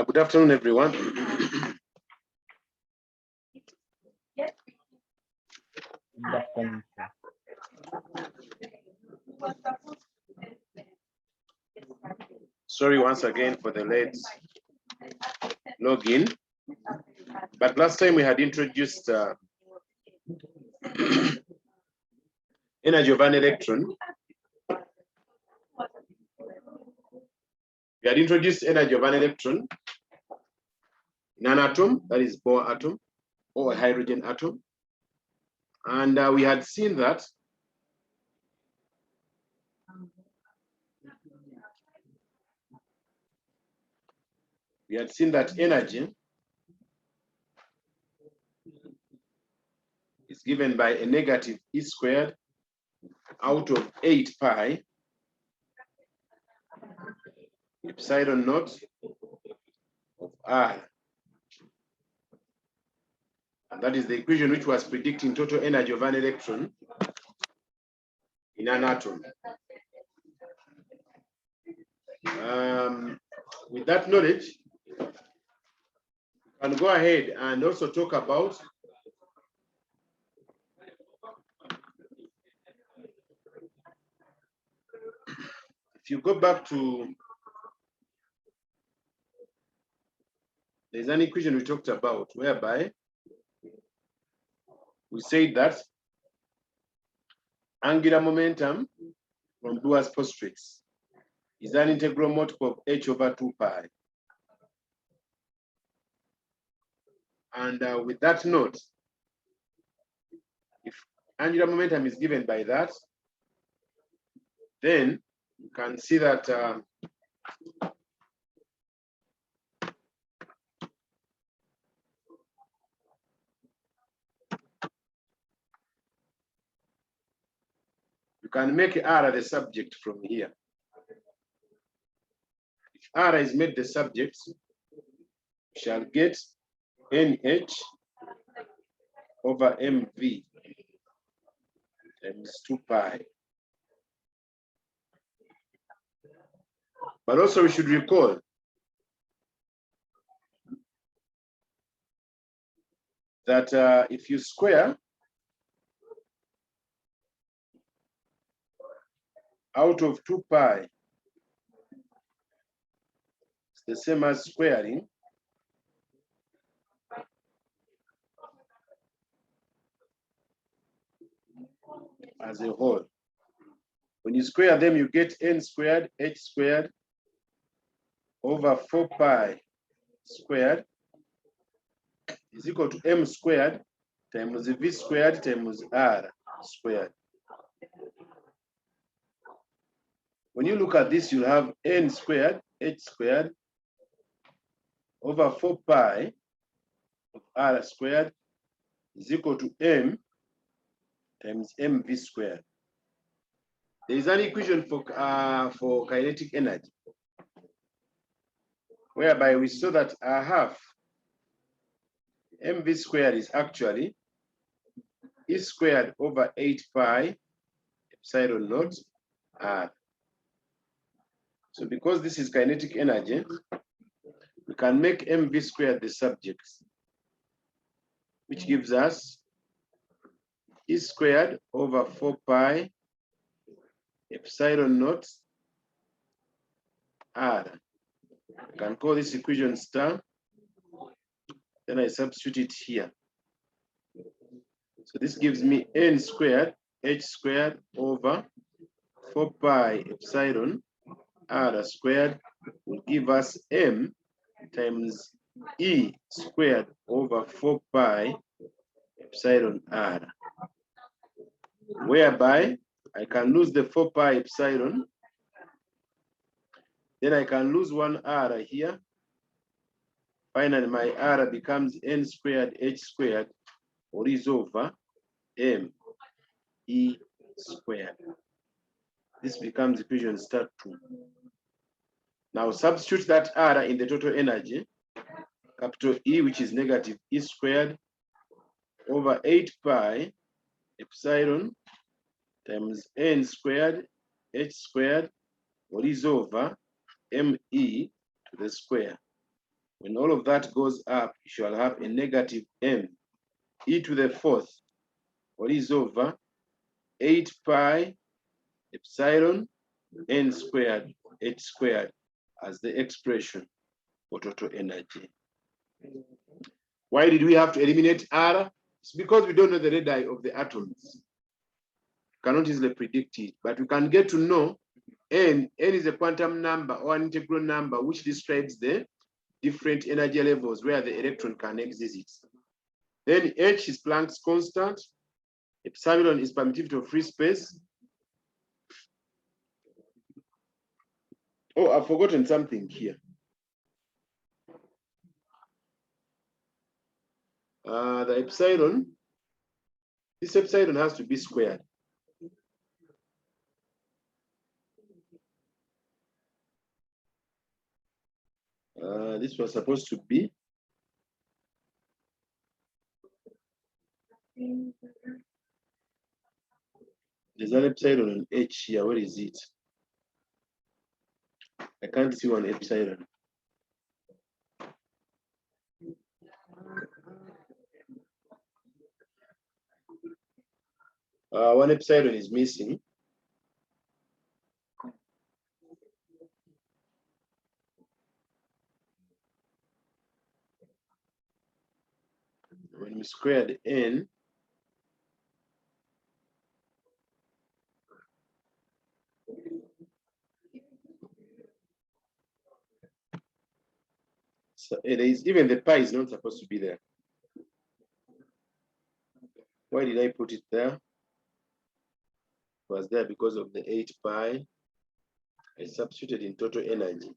Good afternoon, everyone. Sorry once again for the late login, but last time we had introduced energy of an electron. We had introduced energy of an electron in an atom, that is bohr atom or a hydrogen atom, and we had seen that energy is given by a negative E squared out of 8 pi epsilon naught of R. And that is the equation which was predicting total energy of an electron in an atom. With that knowledge, I'll go ahead and also talk about if you go back to, there's an equation we talked about whereby we said that angular momentum from Bohr's postulates is an integral multiple of h over 2 pi. And with that note, if angular momentum is given by that, then you can see that you can make R the subject from here. If R is made the subject, we shall get NH over MV times 2 pi. But also we should recall that if you square out of 2 pi, it's the same as squaring as a whole. When you square them, you get n squared h squared over 4 pi squared is equal to m squared times v squared times r squared. When you look at this, you'll have n squared h squared over 4 pi of r squared is equal to m times mv squared. There is an equation for kinetic energy whereby we saw that a half mv squared is actually E squared over 8 pi epsilon naught r. So because this is kinetic energy, we can make mv squared the subject, which gives us E squared over 4 pi epsilon naught r. I can call this equation star, then I substitute it here. So this gives me n squared h squared over 4 pi epsilon r squared will give us m times e squared over 4 pi epsilon r, whereby I can lose the 4 pi epsilon, then I can lose 1 r here. Finally, my r becomes n squared h squared, or is over m e squared. This becomes equation start 2. Now substitute that R in the total energy, capital E, which is negative E squared over 8 pi epsilon times N squared H squared, what is over ME to the square. When all of that goes up, you shall have a negative M E to the fourth, what is over 8 pi epsilon N squared H squared as the expression for total energy. Why did we have to eliminate R? It's because we don't know the radii of the atoms. Cannot easily predict it, but we can get to know N. N is a quantum number or an integral number which describes the different energy levels where the electron can exist. Then H is Planck's constant. Epsilon is permittivity of free space. Oh, I've forgotten something here. The epsilon, this epsilon has to be squared. This was supposed to be there's an epsilon on H here. Where is it? I can't see one epsilon. One epsilon is missing. When we square the N, so it is, even the pi is not supposed to be there. Why did I put it there? It was there because of the 8 pi. I substituted in total energy.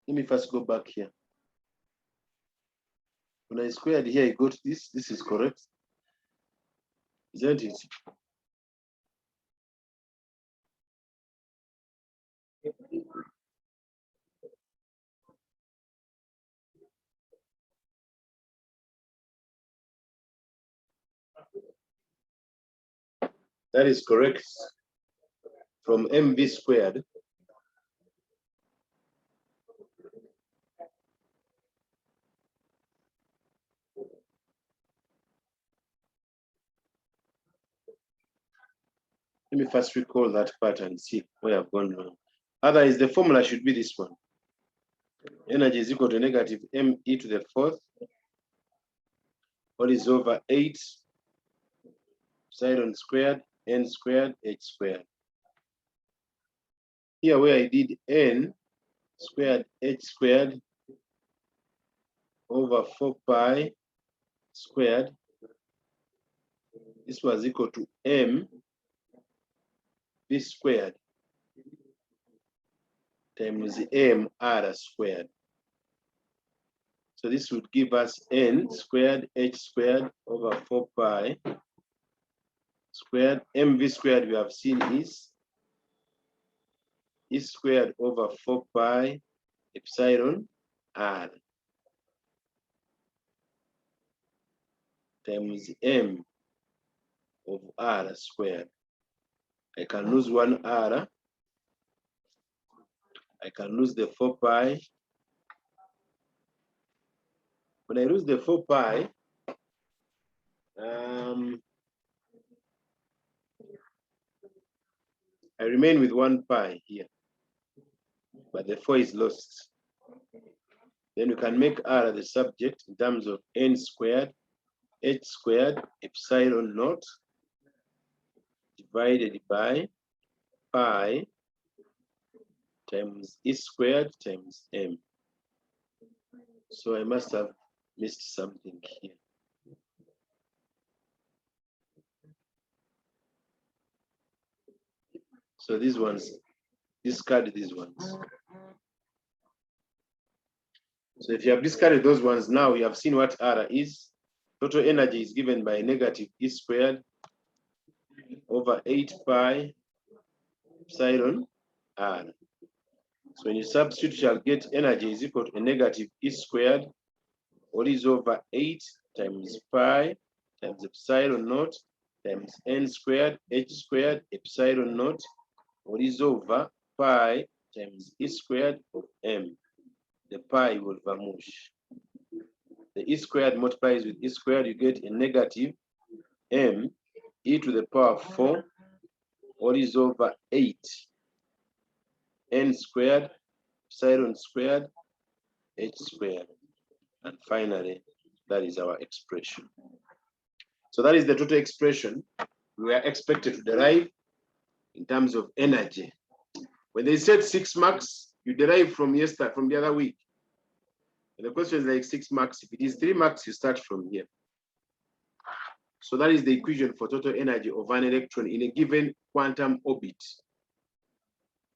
Let me first go back here. When I squared here, I got this. This is correct, isn't it? That is correct. From mv squared. Let me first recall that part and see where I've gone wrong. Otherwise, the formula should be this one. Energy is equal to negative ME to the fourth, what is over 8 epsilon squared, N squared, H squared. Here where I did N squared, H squared over 4 pi squared, this was equal to M V squared times M R squared. So this would give us N squared H squared over 4 pi squared. MV squared we have seen is E squared over 4 pi epsilon R times M of R squared. I can lose one R. I can lose the 4 pi. When I lose the 4 pi, I remain with 1 pi here, but the 4 is lost. Then we can make R the subject in terms of N squared, H squared, epsilon naught, divided by pi times E squared times M. So I must have missed something here. So these ones, discard these ones. So if you have discarded those ones, now you have seen what R is. Total energy is given by negative E squared over 8 pi epsilon R. So when you substitute, you shall get energy is equal to a negative E squared, all is over 8 times pi times epsilon naught times n squared h squared epsilon naught, all is over pi times E squared of m. The pi will vanish. The E squared multiplies with E squared, you get a negative m e to the power of 4, all is over 8 n squared epsilon squared h squared. And finally, that is our expression. So that is the total expression we are expected to derive in terms of energy. When they said 6 marks, you derive from yesterday, from the other week. And the question is like 6 marks. If it is 3 marks, you start from here. So that is the equation for total energy of an electron in a given quantum orbit.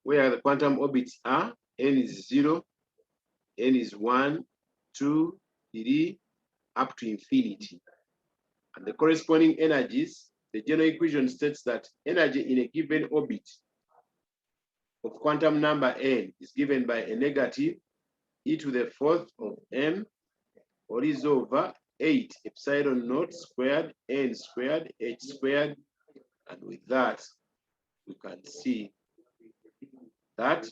Where the quantum orbits are, n is 0, n is 1, 2, 3, up to infinity. And the corresponding energies, the general equation states that energy in a given orbit of quantum number n is given by a negative e to the 4th of m, all is over 8 epsilon naught squared n squared h squared. And with that, you can see that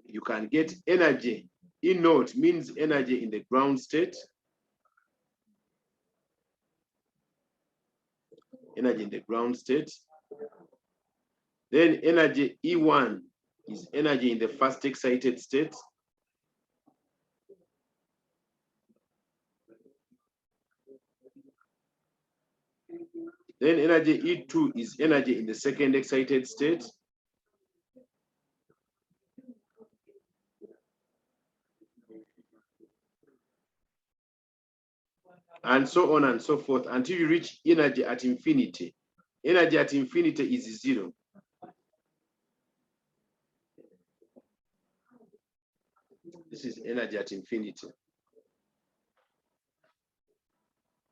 you can get energy. E naught means energy in the ground state. Energy in the ground state. Then energy E1 is energy in the first excited state. Then energy E2 is energy in the second excited state. And so on and so forth until you reach energy at infinity. Energy at infinity is 0. This is energy at infinity.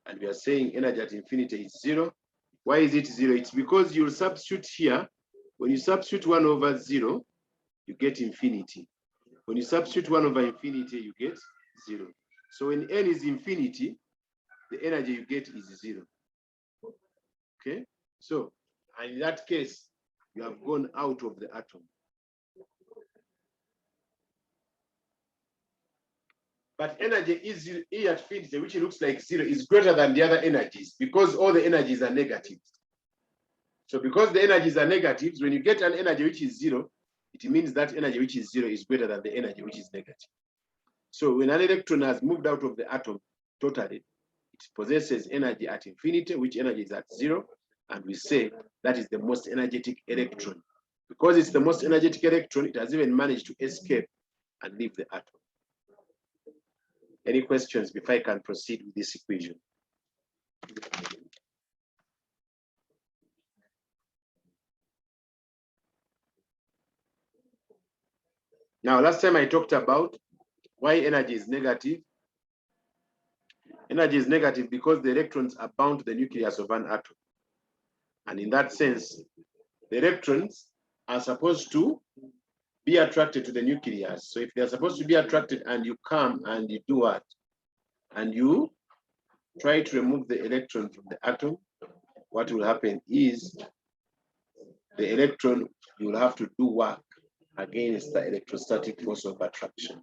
And we are saying energy at infinity is 0. Why is it 0? It's because you'll substitute here. When you substitute 1 over 0, you get infinity. When you substitute 1 over infinity, you get 0. So when n is infinity, the energy you get is 0. Okay? So, and in that case, you have gone out of the atom. But energy is E at infinity, which looks like 0, is greater than the other energies because all the energies are negatives. So because the energies are negatives, when you get an energy which is 0, it means that energy which is 0 is greater than the energy which is negative. So when an electron has moved out of the atom totally, it possesses energy at infinity, which energy is at 0, and we say that is the most energetic electron. Because it's the most energetic electron, it has even managed to escape and leave the atom. Any questions before I can proceed with this equation? Now, last time I talked about why energy is negative. Energy is negative because the electrons are bound to the nucleus of an atom. And in that sense, the electrons are supposed to be attracted to the nucleus. So if they're supposed to be attracted and you come and you do what? And you try to remove the electron from the atom, what will happen is the electron, you will have to do work against the electrostatic force of attraction.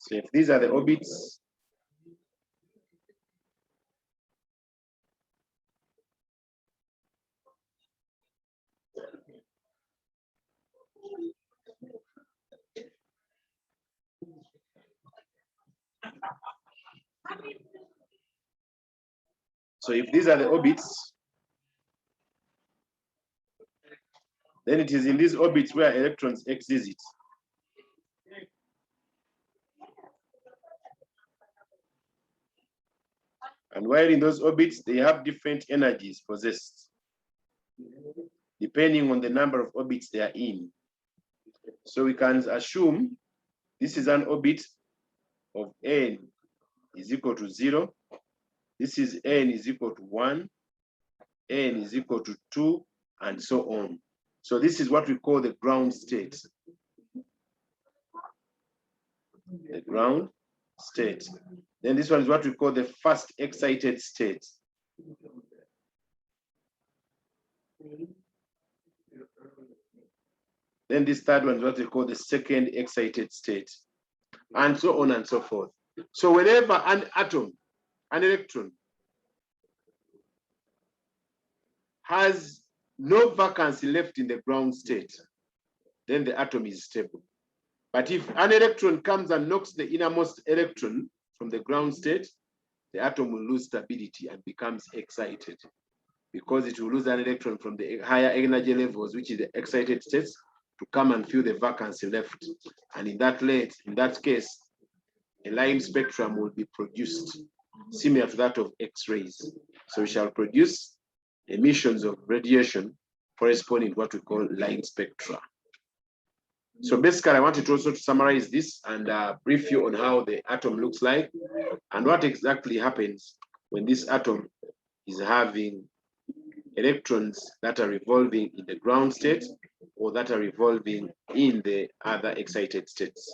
So if these are the orbits, then it is in these orbits where electrons exit. And while in those orbits, they have different energies possessed, depending on the number of orbits they are in. So we can assume this is an orbit of n is equal to 0. This is n is equal to 1, n is equal to 2, and so on. So this is what we call the ground state. The ground state. Then this one is what we call the first excited state. Then this third one is what we call the second excited state, and so on and so forth. So whenever an atom, an electron, has no vacancy left in the ground state, then the atom is stable. But if an electron comes and knocks the innermost electron from the ground state, the atom will lose stability and becomes excited, because it will lose an electron from the higher energy levels, which is the excited states, to come and fill the vacancy left. And in that case, a line spectrum will be produced, similar to that of X-rays. So we shall produce emissions of radiation corresponding to what we call line spectra. So basically, I wanted also to summarize this and brief you on how the atom looks like and what exactly happens when this atom is having electrons that are revolving in the ground state or that are revolving in the other excited states.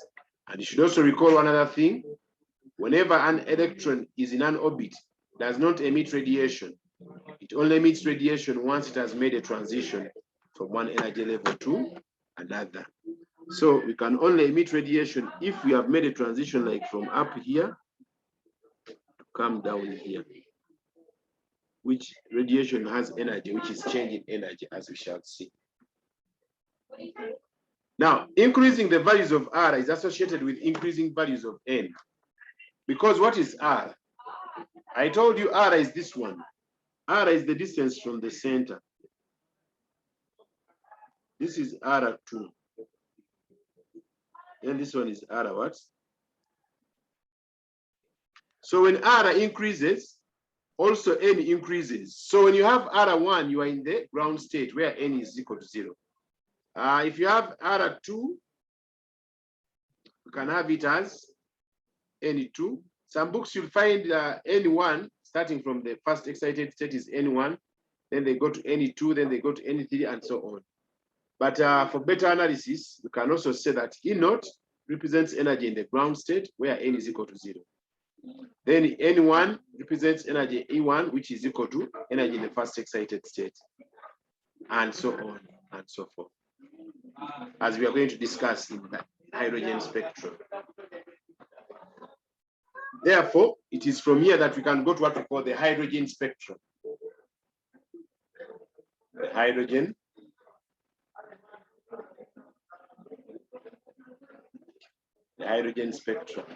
And you should also recall one other thing. Whenever an electron is in an orbit, it does not emit radiation. It only emits radiation once it has made a transition from one energy level to another. So we can only emit radiation if we have made a transition, like from up here to come down here, which radiation has energy, which is changing energy, as we shall see. Now, increasing the values of R is associated with increasing values of N. Because what is R? I told you R is this one. R is the distance from the center. This is R2. And this one is R what? So when R increases, also N increases. So when you have R1, you are in the ground state where N is equal to 0. If you have R2, you can have it as N2. Some books you'll find N1 starting from the first excited state is N1, then they go to N2, then they go to N3, and so on. But for better analysis, you can also say that E0 represents energy in the ground state where N is equal to 0. Then N1 represents energy E1, which is equal to energy in the first excited state, and so on and so forth, as we are going to discuss in the hydrogen spectrum. Therefore, it is from here that we can go to what we call the hydrogen spectrum. The hydrogen spectrum.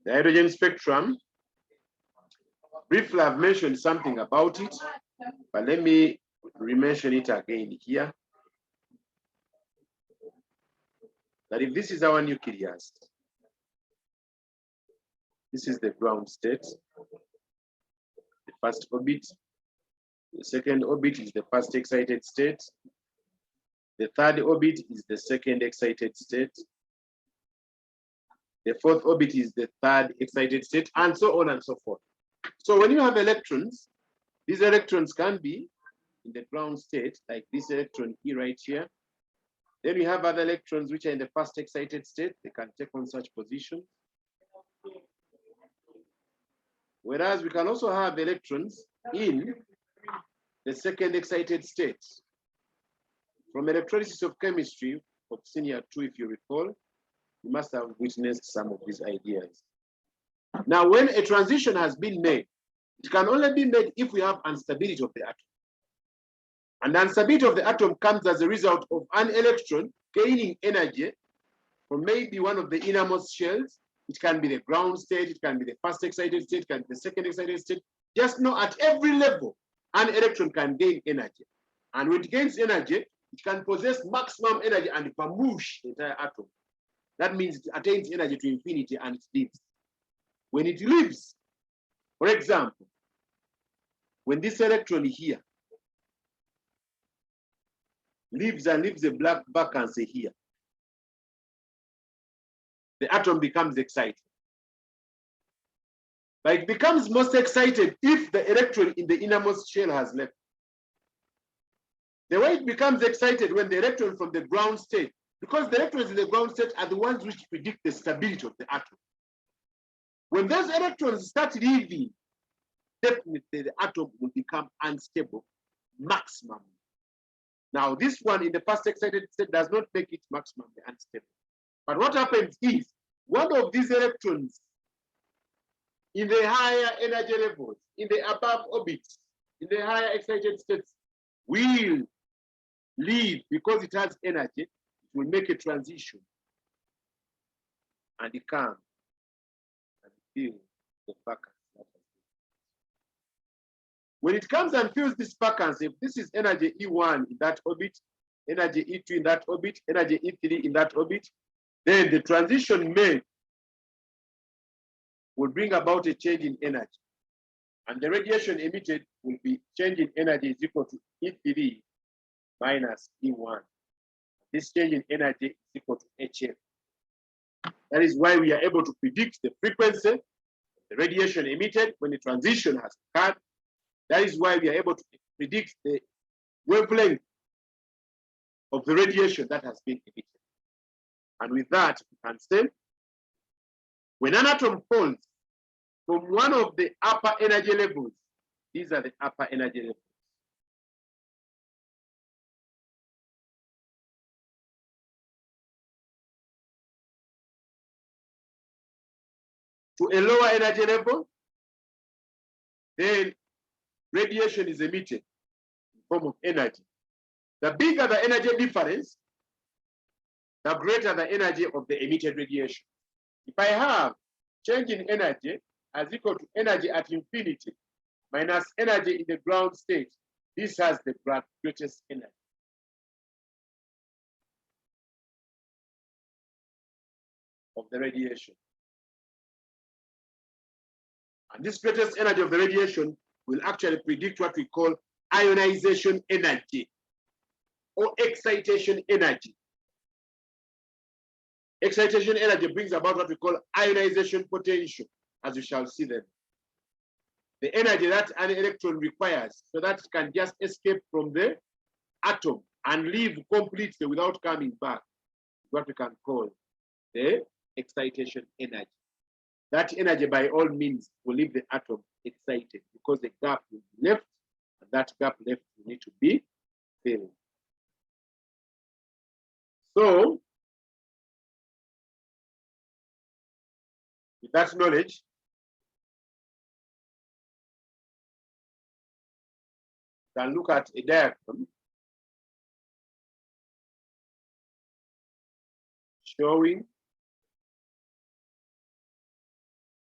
The hydrogen spectrum, briefly I've mentioned something about it, but let me re-mention it again here. That if this is our nucleus, this is the ground state, the first orbit. The second orbit is the first excited state. The third orbit is the second excited state. The fourth orbit is the third excited state, and so on and so forth. So when you have electrons, these electrons can be in the ground state, like this electron E right here. Then we have other electrons which are in the first excited state. They can take on such positions. Whereas we can also have electrons in the second excited state. From electrolysis of chemistry of senior 2, if you recall, you must have witnessed some of these ideas. Now, when a transition has been made, it can only be made if we have instability of the atom. And the instability of the atom comes as a result of an electron gaining energy from maybe one of the innermost shells. It can be the ground state, it can be the first excited state, it can be the second excited state. Just know at every level, an electron can gain energy. And when it gains energy, it can possess maximum energy and vamoosh the entire atom. That means it attains energy to infinity and it leaves. When it leaves, for example, when this electron here leaves a black vacancy here. The atom becomes excited. But it becomes most excited if the electron in the innermost shell has left. The way it becomes excited when the electron from the ground state, because the electrons in the ground state are the ones which predict the stability of the atom. When those electrons start leaving, definitely the atom will become unstable maximum. Now, this one in the first excited state does not make it maximum unstable. But what happens is one of these electrons in the higher energy levels, in the above orbits, in the higher excited states, will leave because it has energy. It will make a transition and it comes and fill the vacancy. When it comes and fills this vacancy, if this is energy E1 in that orbit, energy E2 in that orbit, energy E3 in that orbit, then the transition made will bring about a change in energy. And the radiation emitted will be change in energy is equal to E3 minus E1. This change in energy is equal to HF. That is why we are able to predict the frequency of the radiation emitted when the transition has occurred. That is why we are able to predict the wavelength of the radiation that has been emitted. And with that, we can say, when an atom falls from one of the upper energy levels, these are the upper energy levels, to a lower energy level, then radiation is emitted in form of energy. The bigger the energy difference, the greater the energy of the emitted radiation. If I have change in energy as equal to energy at infinity minus energy in the ground state, this has the greatest energy. Of the radiation. And this greatest energy of the radiation will actually predict what we call ionization energy or excitation energy. Excitation energy brings about what we call ionization potential, as we shall see then. The energy that an electron requires so that it can just escape from the atom and leave completely without coming back, what we can call the excitation energy. That energy, by all means, will leave the atom excited because the gap will be left, and that gap left will need to be filled. So, with that knowledge, you can look at a diagram showing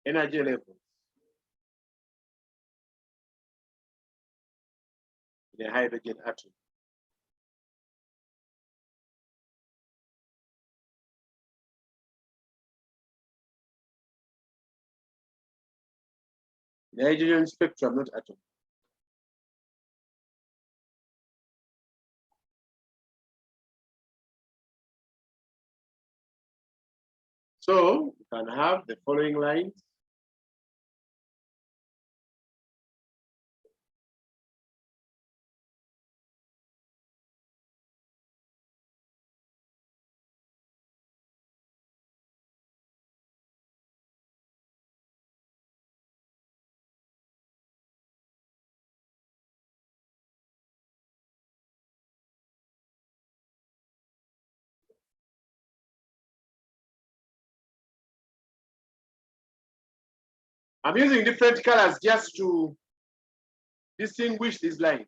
energy levels in a hydrogen atom. The hydrogen spectrum, not atom. So you can have the following lines. I'm using different colors just to distinguish these lines.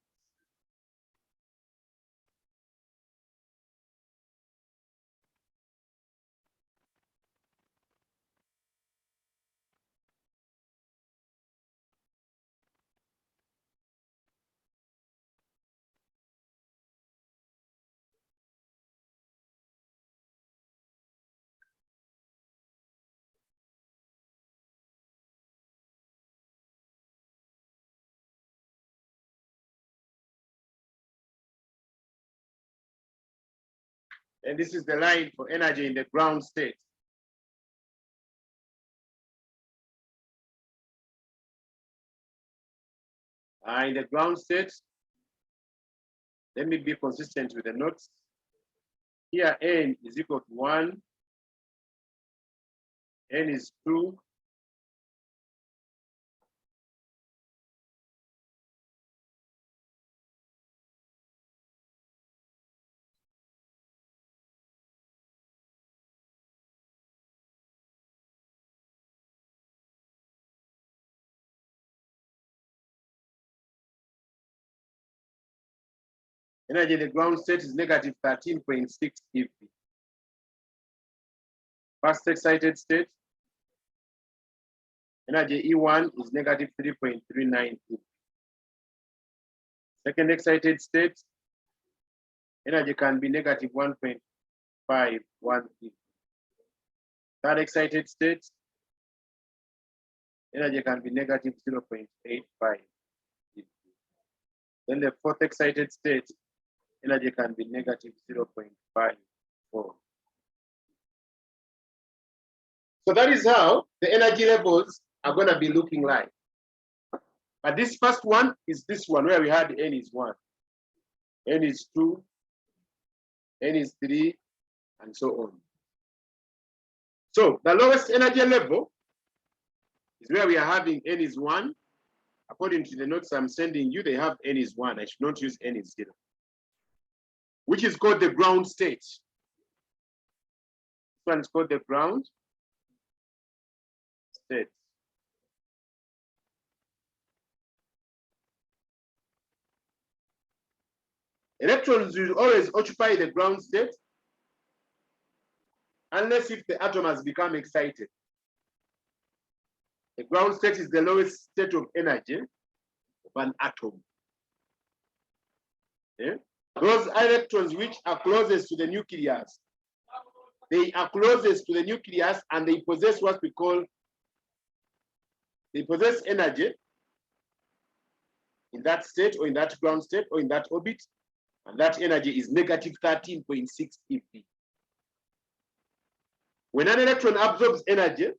And this is the line for energy in the ground state. In the ground state, let me be consistent with the notes. Here, N is equal to 1, N is 2, energy in the ground state is negative 13.6 eV. First excited state, energy E1 is negative 3.39 eV. Second excited state, energy can be negative 1.51 eV. Third excited state, energy can be negative 0.85 eV. Then the fourth excited state, energy can be negative 0.54. So that is how the energy levels are going to be looking like. But this first one is this one where we had N is 1, N is 2, N is 3, and so on. So the lowest energy level is where we are having N is 1. According to the notes I'm sending you, they have N is 1. I should not use N is 0, which is called the ground state. This one is called the ground state. Electrons will always occupy the ground state unless if the atom has become excited. The ground state is the lowest state of energy of an atom. Yeah? Those electrons which are closest to the nucleus, they are closest to the nucleus and they possess what we call, they possess energy in that state or in that ground state or in that orbit, and that energy is negative 13.6 eV. When an electron absorbs energy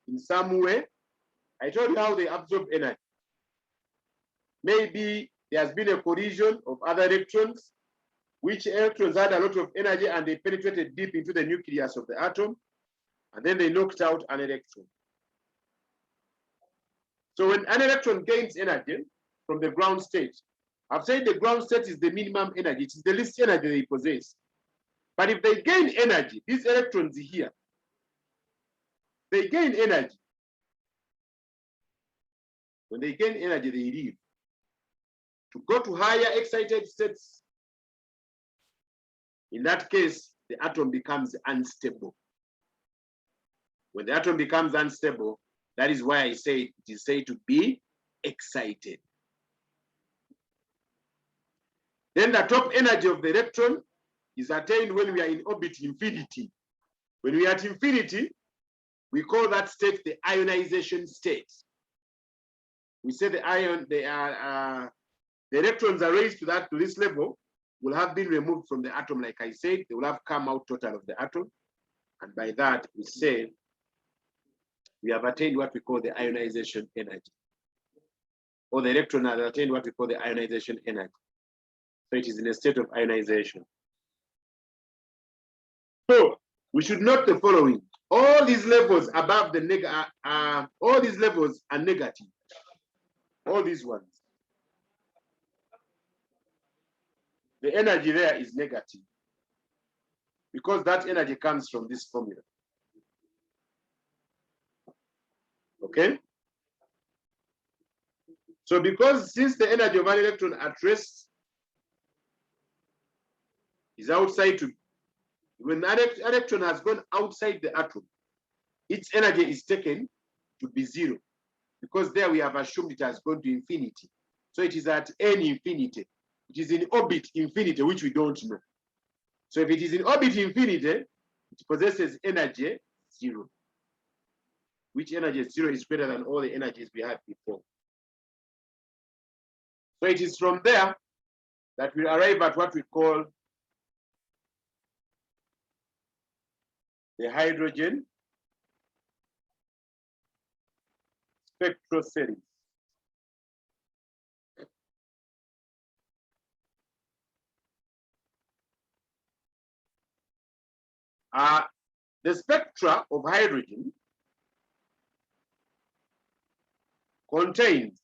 in some way, I told you how they absorb energy. Maybe there has been a collision of other electrons, which electrons had a lot of energy and they penetrated deep into the nucleus of the atom, and then they knocked out an electron. So when an electron gains energy from the ground state, I've said the ground state is the minimum energy, it is the least energy they possess. But if they gain energy, these electrons here, they gain energy. When they gain energy, they leave. To go to higher excited states, in that case, the atom becomes unstable. When the atom becomes unstable, that is why I say it is said to be excited. Then the top energy of the electron is attained when we are in orbit infinity. When we are at infinity, we call that state the ionization state. We say the electrons are raised to this level, will have been removed from the atom, like I said, they will have come out total of the atom. And by that, we say we have attained what we call the ionization energy. Or the electron has attained what we call the ionization energy. So it is in a state of ionization. So we should note the following. All these levels above the all these levels are negative. All these ones. The energy there is negative because that energy comes from this formula. Okay? So because since the energy of an electron at rest is outside to, when an electron has gone outside the atom, its energy is taken to be 0 because there we have assumed it has gone to infinity. So it is at n infinity. It is in orbit infinity, which we don't know. So if it is in orbit infinity, it possesses energy 0, which energy 0 is greater than all the energies we had before. So it is from there that we arrive at what we call the hydrogen spectral series. The spectra of hydrogen contains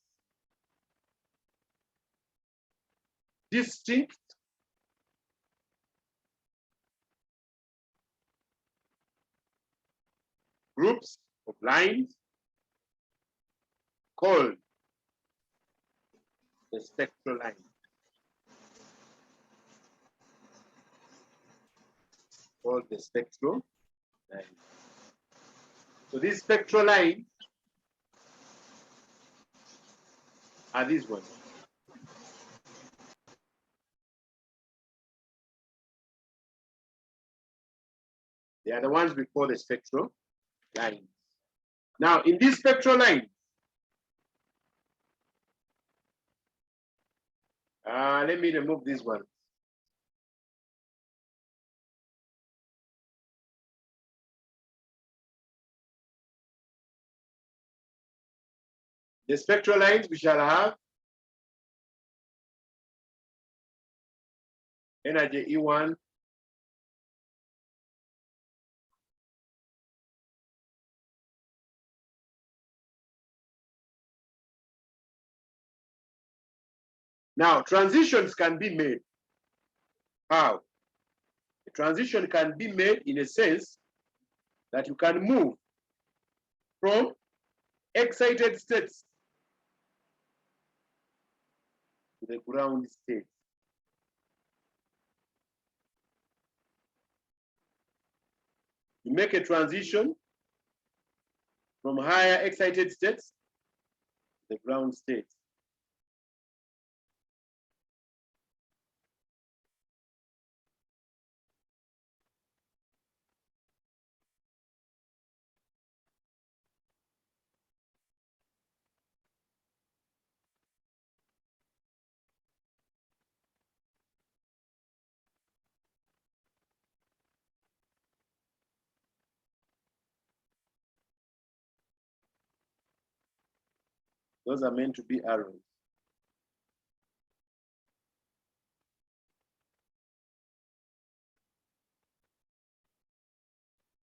distinct groups of lines called the spectral line. Called the spectral line. So these spectral lines are these ones. They are the ones we call the spectral lines. Now, in these spectral lines, let me remove this one. The spectral lines we shall have energy E1, now transitions can be made. How? A transition can be made in a sense that you can move from excited states to the ground state. You make a transition from higher excited states to the ground state. Those are meant to be arrows.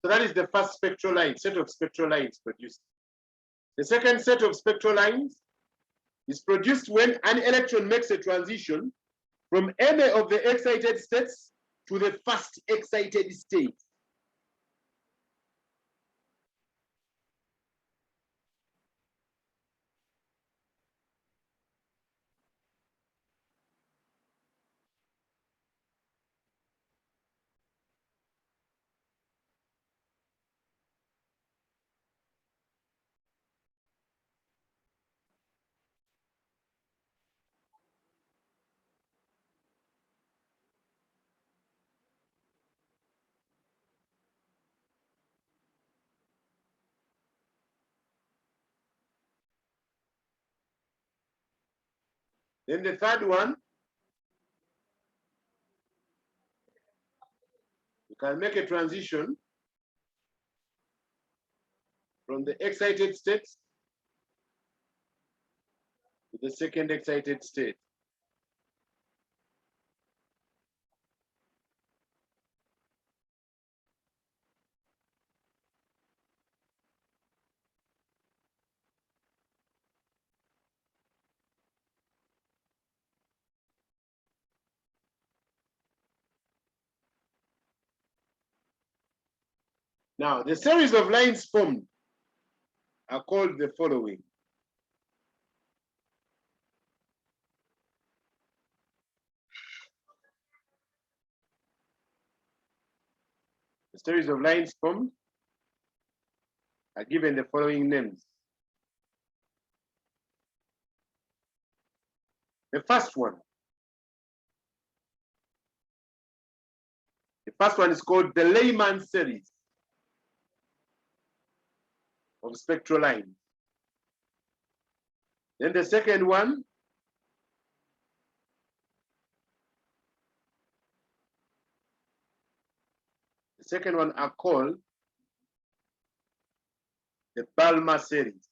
So that is the first spectral line, set of spectral lines produced. The second set of spectral lines is produced when an electron makes a transition from any of the excited states to the first excited state. Then the third one, you can make a transition from the excited state to the second excited state. Now, the series of lines formed are called the following. The series of lines formed are given the following names. The first one is called the Lehman series of spectral lines. Then the second one are called the Balmer series.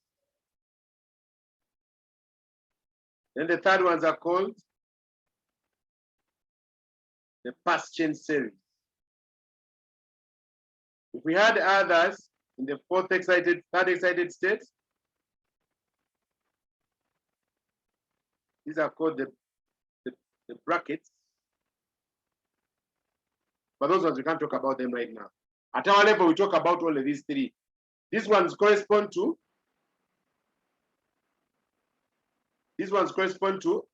Then the third ones are called the pass chain series. If we had others in the third excited state, these are called the brackets. But those ones, we can't talk about them right now. At our level, we talk about only these three. These ones correspond to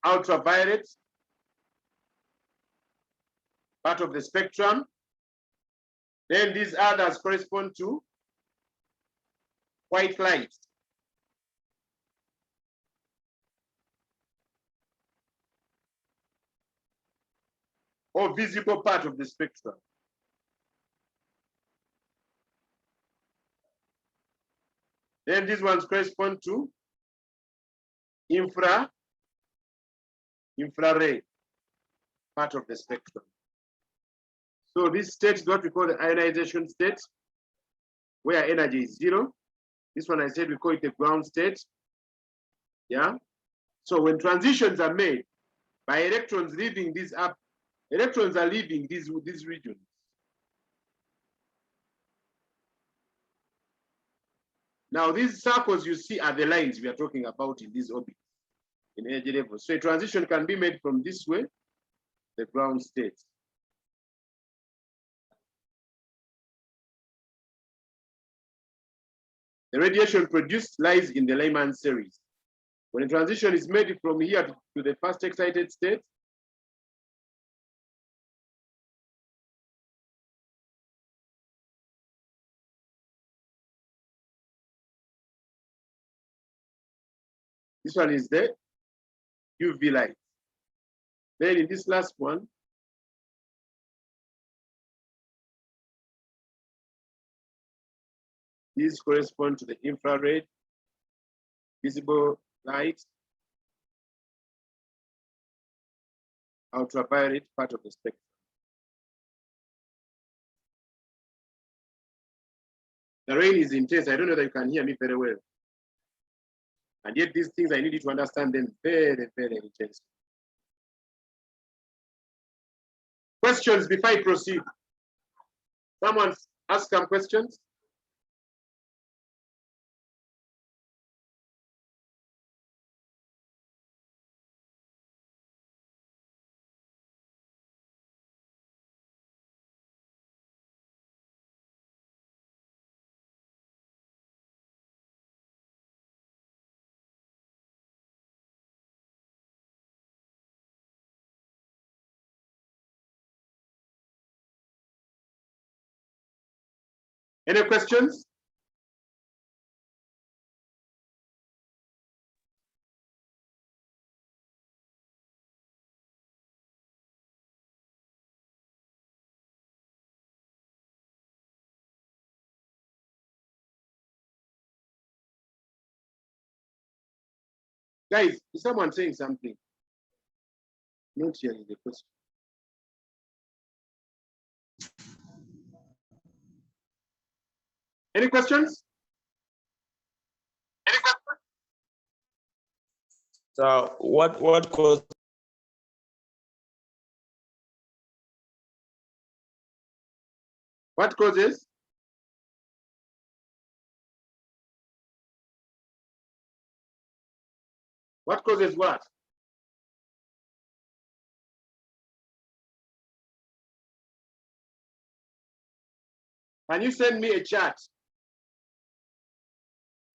ultraviolet, part of the spectrum. Then these others correspond to white light. Or visible part of the spectrum. Then these ones correspond to infrared part of the spectrum. So this state is what we call the ionization state, where energy is zero. This one I said we call it the ground state. Yeah. So when transitions are made by electrons leaving these up, electrons are leaving these regions. Now these circles you see are the lines we are talking about in these orbits in energy level. So a transition can be made from this way, the ground state. The radiation produced lies in the Lyman series. When a transition is made from here to the first excited state, this one is the UV light. Then in this last one, these correspond to the infrared, visible light, ultraviolet part of the spectrum. The rain is intense. I don't know that you can hear me very well. And yet these things, I need you to understand them very, very intensely. Questions before I proceed? Someone ask some questions? Any questions? Guys, is someone saying something? Not hearing the question. Any questions? Any questions? So what caused What causes? What causes what? Can you send me a chart?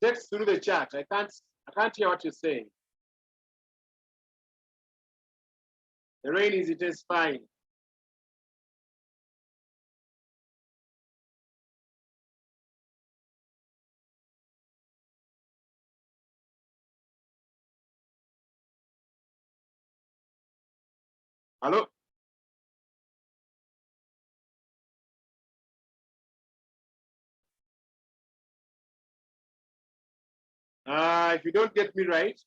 Text through the chat. I can't hear what you're saying. The rain is intensifying. Hello? If you don't get me right,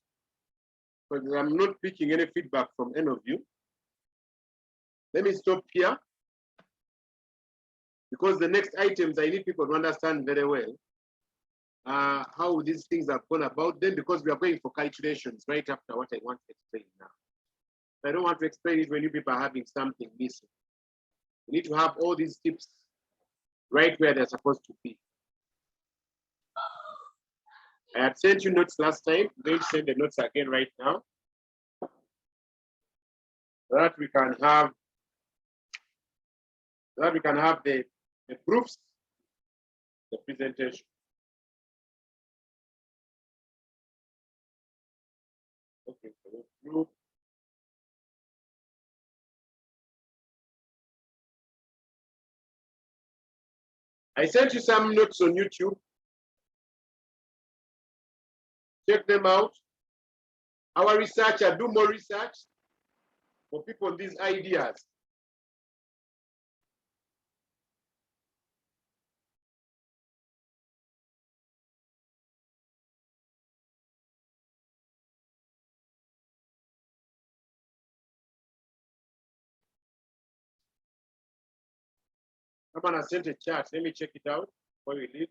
because I'm not picking any feedback from any of you, let me stop here, because the next items I need people to understand very well. how these things are gone about them, because we are going for calculations right after what I want to explain now. I don't want to explain it when you people are having something missing. You need to have all these tips right where they're supposed to be. I had sent you notes last time. I'm going to send the notes again right now, so that we can have the proofs, the presentation. Okay, so the proof. I sent you some notes on YouTube. Check them out. Our researcher, do more research for people on these ideas. Someone has sent a chat. Let me check it out before we leave.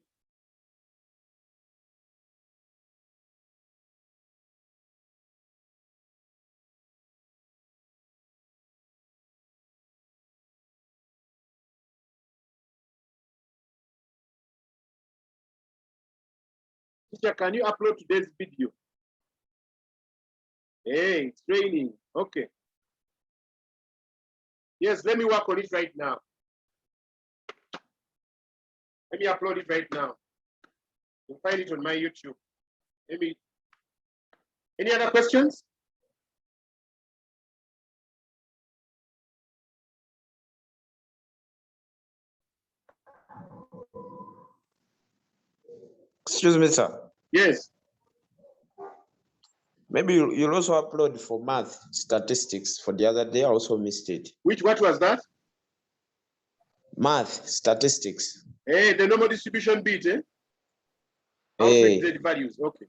Teacher, can you upload today's video? Hey, it's raining. Okay. Yes, let me work on it right now. Let me upload it right now. You'll find it on my YouTube. Any other questions? Excuse me, sir. Yes. Maybe you'll also upload for math statistics. For the other day, I also missed it. What was that? Math statistics. Hey, the normal distribution bit, eh? How to Hey. integrate values. Okay.